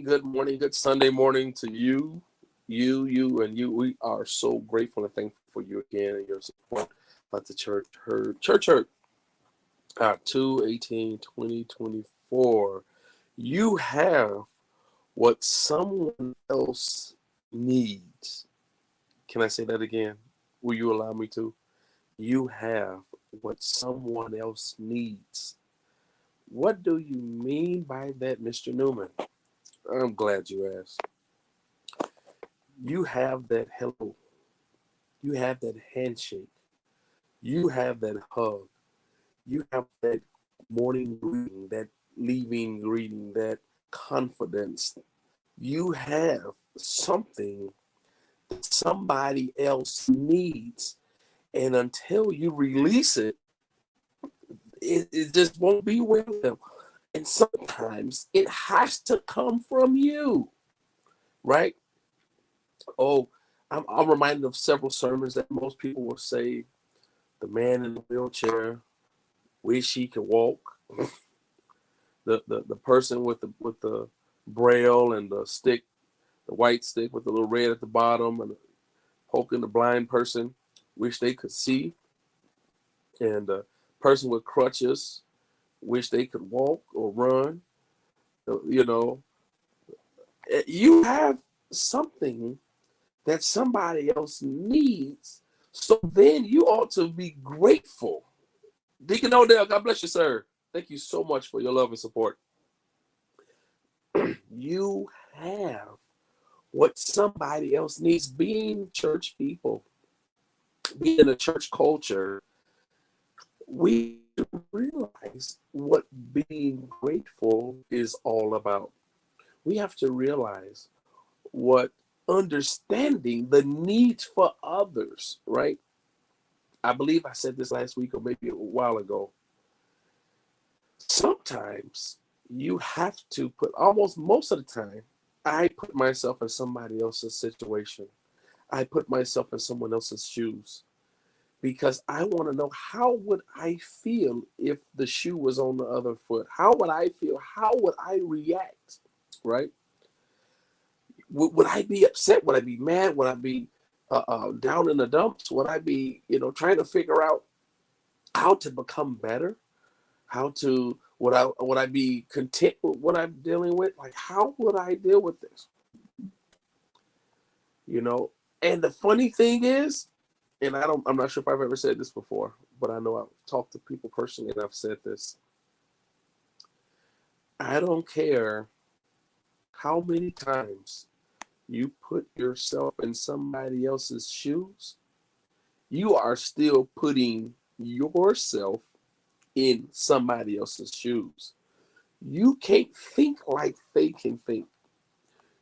good Sunday morning to you. We are so grateful and thankful for you again and your support at the church hurt 2/18/2024. You have what someone else needs. Can I say that again? Will you allow me to? You have what someone else needs. What do you mean by that, Mr. Newman? I'm glad you asked. You have that hello. You have that handshake. You have that hug. You have that morning greeting, that leaving greeting, that confidence. You have something that somebody else needs. And until you release it, it just won't be with them. And sometimes it has to come from you, right? Oh, I'm reminded of several sermons that most people will say. The man in the wheelchair wish he could walk. The person with the braille and the stick, the white stick with the little red at the bottom, and poking the blind person wish they could see, and the person with crutches wish they could walk or run. You know, you have something that somebody else needs. So then you ought to be grateful. Deacon Odell, God bless you, sir. Thank you so much for your love and support. You have what somebody else needs. Being church people, being in a church culture, we realize what being grateful is all about. We have to realize what understanding the needs for others, right? I believe I said this last week or maybe a while ago. Sometimes you have to put, almost most of the time, I put myself in somebody else's situation. I put myself in someone else's shoes because I want to know, how would I feel if the shoe was on the other foot? How would I feel? How would I react? Right? Would I be upset? Would I be mad? Would I be down in the dumps? Would I be, trying to figure out how to become better? How to would I be content with what I'm dealing with? Like, how would I deal with this? You know. And the funny thing is, and I'm not sure if I've ever said this before, but I know I've talked to people personally and I've said this. I don't care how many times you put yourself in somebody else's shoes, you are still putting yourself in somebody else's shoes. You can't think like they can think.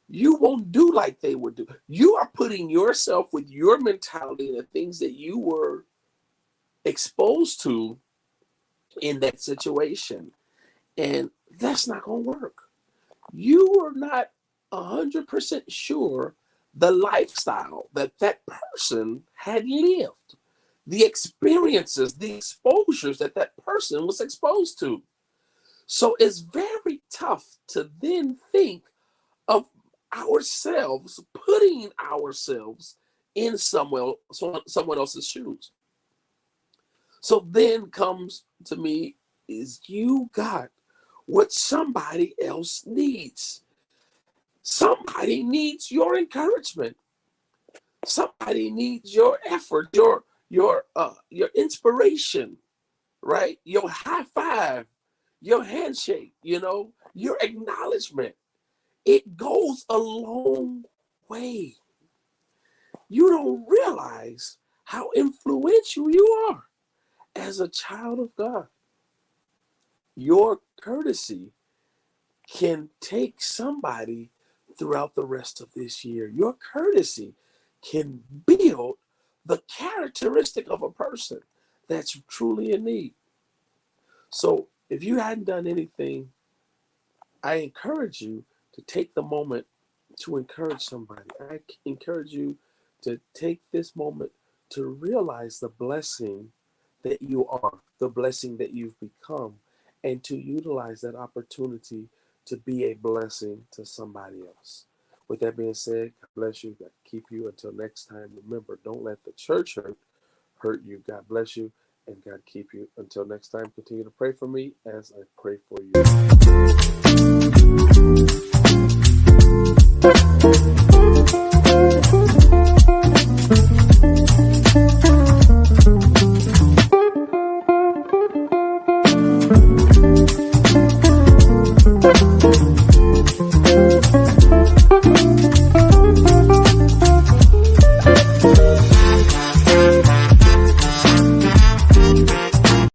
You won't do like they would do. You are putting yourself with your mentality and the things that you were exposed to in that situation. And that's not going to work. You are not 100% sure the lifestyle that person had lived, the experiences, the exposures that person was exposed to. So it's very tough to then think of ourselves, putting ourselves in someone else's shoes. So then comes to me is you got what somebody else needs. Somebody needs your encouragement. Somebody needs your effort, your inspiration, right? Your high five, your handshake, your acknowledgement. It goes a long way. You don't realize how influential you are as a child of God. Your courtesy can take somebody throughout the rest of this year. Your courtesy can build the characteristic of a person that's truly in need. So if you hadn't done anything, I encourage you to take the moment to encourage somebody. I encourage you to take this moment to realize the blessing that you are, the blessing that you've become, and to utilize that opportunity to be a blessing to somebody else. With that being said, God bless you. God keep you until next time. Remember, don't let the church hurt you. God bless you and God keep you until next time. Continue to pray for me as I pray for you.